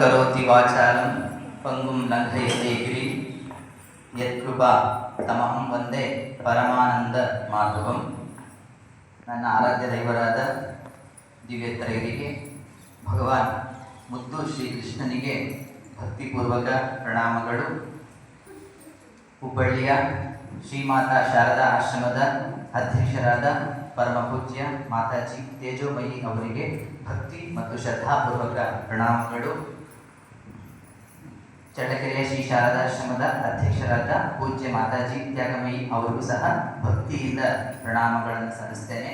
ಕರೋತಿ ವಾಚಾಲಂ ಪಂಗುಂ ಲಂಘಯತೆ ಗಿರಿ ಯತ್ಕೃಪಾ ತಮಹಂ ವಂದೇ ಪರಮಾನಂದ ಮಾಧವಂ. ನನ್ನ ಆರಾಧ್ಯ ದೈವರಾದ ದಿವ್ಯತ್ರಯರಿಗೆ, ಭಗವಾನ್ ಮುದ್ದು ಶ್ರೀಕೃಷ್ಣನಿಗೆ ಭಕ್ತಿಪೂರ್ವಕ ಪ್ರಣಾಮಗಳು. ಹುಬ್ಬಳ್ಳಿಯ ಶ್ರೀಮಾತಾ ಶಾರದಾ ಆಶ್ರಮದ ಅಧ್ಯಕ್ಷರಾದ ಪರಮ ಪೂಜ್ಯ ಮಾತಾಜಿ ತೇಜೋಮಯಿ ಅವರಿಗೆ ಭಕ್ತಿ ಮತ್ತು ಶ್ರದ್ಧಾಪೂರ್ವಕ ಪ್ರಣಾಮಗಳು. ಚಳ್ಳಕೆರೆಯ ಶ್ರೀ ಶಾರದಾಶ್ರಮದ ಅಧ್ಯಕ್ಷರಾದ ಪೂಜ್ಯ ಮಾತಾಜಿ ತ್ಯಾಗಮಯಿ ಅವರಿಗೂ ಸಹ ಭಕ್ತಿಯಿಂದ ಪ್ರಣಾಮಗಳನ್ನು ಸಲ್ಲಿಸ್ತೇನೆ.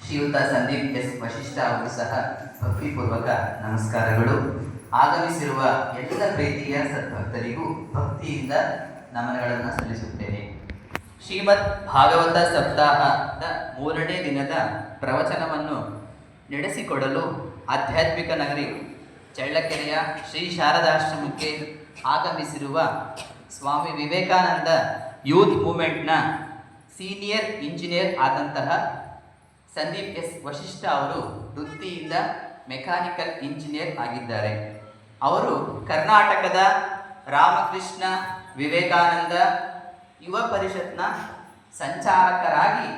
ಶ್ರೀಯುತ ಸಂದೀಪ್ ಎಸ್ ವಶಿಷ್ಠ ಅವರು ಸಹ ಭಕ್ತಿಪೂರ್ವಕ ನಮಸ್ಕಾರಗಳು. ಆಗಮಿಸಿರುವ ಎಲ್ಲ ಪ್ರೀತಿಯ ಸದ್ಭಕ್ತರಿಗೂ ಭಕ್ತಿಯಿಂದ ನಮನಗಳನ್ನು ಸಲ್ಲಿಸುತ್ತೇನೆ. ಶ್ರೀಮದ್ ಭಾಗವತ ಸಪ್ತಾಹದ 3ನೇ ದಿನದ ಪ್ರವಚನವನ್ನು ನಡೆಸಿಕೊಡಲು ಆಧ್ಯಾತ್ಮಿಕ ನಗರಿ ಚಳ್ಳಕೆರೆಯ ಶ್ರೀ ಶಾರದಾಶ್ರಮಕ್ಕೆ ಆಗಮಿಸಿರುವ Swami Vivekananda youth ಮೂವ್ಮೆಂಟ್ನ senior engineer ಆದಂತಹ ಸಂದೀಪ್ ಎಸ್ ವಶಿಷ್ಠ ಅವರು ವೃತ್ತಿಯಿಂದ ಮೆಕ್ಯಾನಿಕಲ್ ಇಂಜಿನಿಯರ್ ಆಗಿದ್ದಾರೆ. ಅವರು ಕರ್ನಾಟಕದ ರಾಮಕೃಷ್ಣ ವಿವೇಕಾನಂದ ಯುವ ಪರಿಷತ್ನ ಸಂಚಾಲಕರಾಗಿ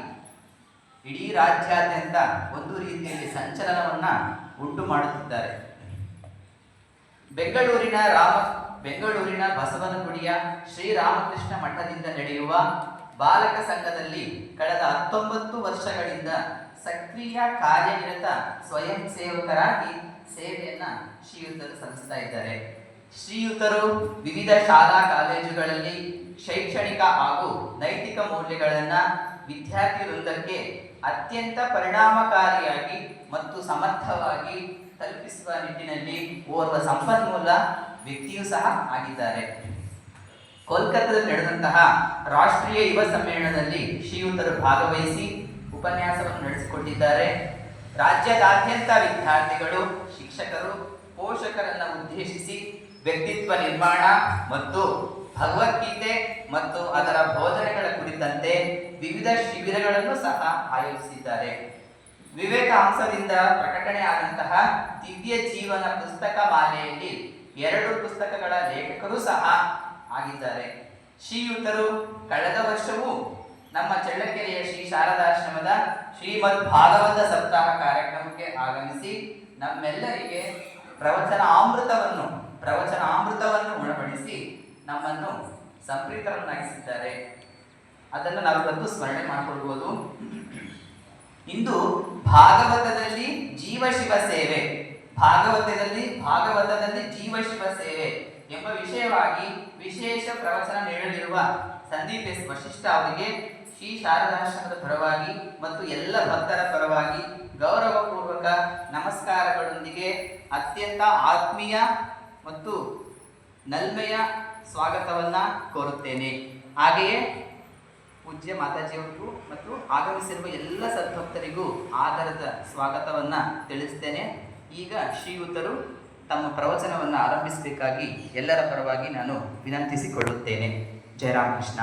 ಇಡೀ ರಾಜ್ಯಾದ್ಯಂತ ಒಂದು ರೀತಿಯಲ್ಲಿ ಸಂಚಲನವನ್ನು ಉಂಟು ಮಾಡುತ್ತಿದ್ದಾರೆ. ಬೆಂಗಳೂರಿನ ಬಸವನಗುಡಿಯ ಶ್ರೀರಾಮಕೃಷ್ಣ ಮಠದಿಂದ ನಡೆಯುವ ಬಾಲಕ ಸಂಘದಲ್ಲಿ ಕಳೆದ 19 ವರ್ಷಗಳಿಂದ ಸಕ್ರಿಯ ಕಾರ್ಯನಿರತ ಸ್ವಯಂ ಸೇವಕರಾಗಿ ಸೇವೆಯನ್ನ ಶ್ರೀಯುತರು ಸಲ್ಲಿಸ್ತಾ ಇದ್ದಾರೆ. ಶ್ರೀಯುತರು ವಿವಿಧ ಶಾಲಾ ಕಾಲೇಜುಗಳಲ್ಲಿ ಶೈಕ್ಷಣಿಕ ಹಾಗೂ ನೈತಿಕ ಮೌಲ್ಯಗಳನ್ನು ವಿದ್ಯಾರ್ಥಿ ವೃಂದಕ್ಕೆ ಅತ್ಯಂತ ಪರಿಣಾಮಕಾರಿಯಾಗಿ ಮತ್ತು ಸಮರ್ಥವಾಗಿ ತಲುಪಿಸುವ ನಿಟ್ಟಿನಲ್ಲಿ ಓರ್ವ ಸಂಪನ್ಮೂಲ ವ್ಯಕ್ತಿಯೂ ಸಹ ಆಗಿದ್ದಾರೆ. ಕೋಲ್ಕತ್ತಾದಲ್ಲಿ ನಡೆದಂತಹ ರಾಷ್ಟ್ರೀಯ ಯುವ ಸಮ್ಮೇಳನದಲ್ಲಿ ಶ್ರೀಯುತರು ಭಾಗವಹಿಸಿ ಉಪನ್ಯಾಸವನ್ನು ನಡೆಸಿಕೊಟ್ಟಿದ್ದಾರೆ. ರಾಜ್ಯದಾದ್ಯಂತ ವಿದ್ಯಾರ್ಥಿಗಳು, ಶಿಕ್ಷಕರು, ಪೋಷಕರನ್ನು ಉದ್ದೇಶಿಸಿ ವ್ಯಕ್ತಿತ್ವ ನಿರ್ಮಾಣ ಮತ್ತು ಭಗವದ್ಗೀತೆ ಮತ್ತು ಅದರ ಬೋಧನೆಗಳ ಕುರಿತಂತೆ ವಿವಿಧ ಶಿಬಿರಗಳನ್ನು ಸಹ ಆಯೋಜಿಸಿದ್ದಾರೆ. ವಿವೇಕಾಂಶದಿಂದ ಪ್ರಕಟಣೆಯಾದಂತಹ ದಿವ್ಯ ಜೀವನ ಪುಸ್ತಕ ಮಾಲೆಯಲ್ಲಿ 2 ಪುಸ್ತಕಗಳ ಲೇಖಕರು ಸಹ ಆಗಿದ್ದಾರೆ. ಶ್ರೀಯುತರು ಕಳೆದ ವರ್ಷವೂ ನಮ್ಮ ಚಳ್ಳಕೆರೆಯ ಶ್ರೀ ಶಾರದಾಶ್ರಮದ ಶ್ರೀಮದ್ ಭಾಗವತ ಸಪ್ತಾಹ ಕಾರ್ಯಕ್ರಮಕ್ಕೆ ಆಗಮಿಸಿ ನಮ್ಮೆಲ್ಲರಿಗೆ ಪ್ರವಚನಾಮೃತವನ್ನು ಉಣಬಡಿಸಿ ನಮ್ಮನ್ನು ಸಂಪ್ರೀತರನ್ನಾಗಿಸಿದ್ದಾರೆ. ಅದನ್ನು ನಾವು ಇವತ್ತು ಸ್ಮರಣೆ ಮಾಡಿಕೊಳ್ಳಬಹುದು. ಇಂದು ಭಾಗವತದಲ್ಲಿ ಜೀವಶಿವ ಸೇವೆ, ಭಾಗವತದಲ್ಲಿ ಜೀವಶಿವ ಸೇವೆ ಎಂಬ ವಿಷಯವಾಗಿ ವಿಶೇಷ ಪ್ರವಚನ ನೀಡಲಿರುವ ಸಂದೀಪ್ ಎಸ್ ವಶಿಷ್ಠ ಅವರಿಗೆ ಶ್ರೀ ಶಾರದಾಶ್ರಮದ ಪರವಾಗಿ ಮತ್ತು ಎಲ್ಲ ಭಕ್ತರ ಪರವಾಗಿ ಗೌರವಪೂರ್ವಕ ನಮಸ್ಕಾರಗಳೊಂದಿಗೆ ಅತ್ಯಂತ ಆತ್ಮೀಯ ಮತ್ತು ನಲ್ಮೆಯ ಸ್ವಾಗತವನ್ನ ಕೋರುತ್ತೇನೆ. ಹಾಗೆಯೇ ಪೂಜ್ಯ ಮಾತಾಜಿಯವರಿಗೂ ಮತ್ತು ಆಗಮಿಸಿರುವ ಎಲ್ಲ ಸದ್ಭಕ್ತರಿಗೂ ಆದರದ ಸ್ವಾಗತವನ್ನ ತಿಳಿಸ್ತೇನೆ. ಈಗ ಶ್ರೀಯುತರು ತಮ್ಮ ಪ್ರವಚನವನ್ನು ಆರಂಭಿಸಬೇಕಾಗಿ ಎಲ್ಲರ ಪರವಾಗಿ ನಾನು ವಿನಂತಿಸಿಕೊಳ್ಳುತ್ತೇನೆ. ಜಯ ರಾಮಕೃಷ್ಣ.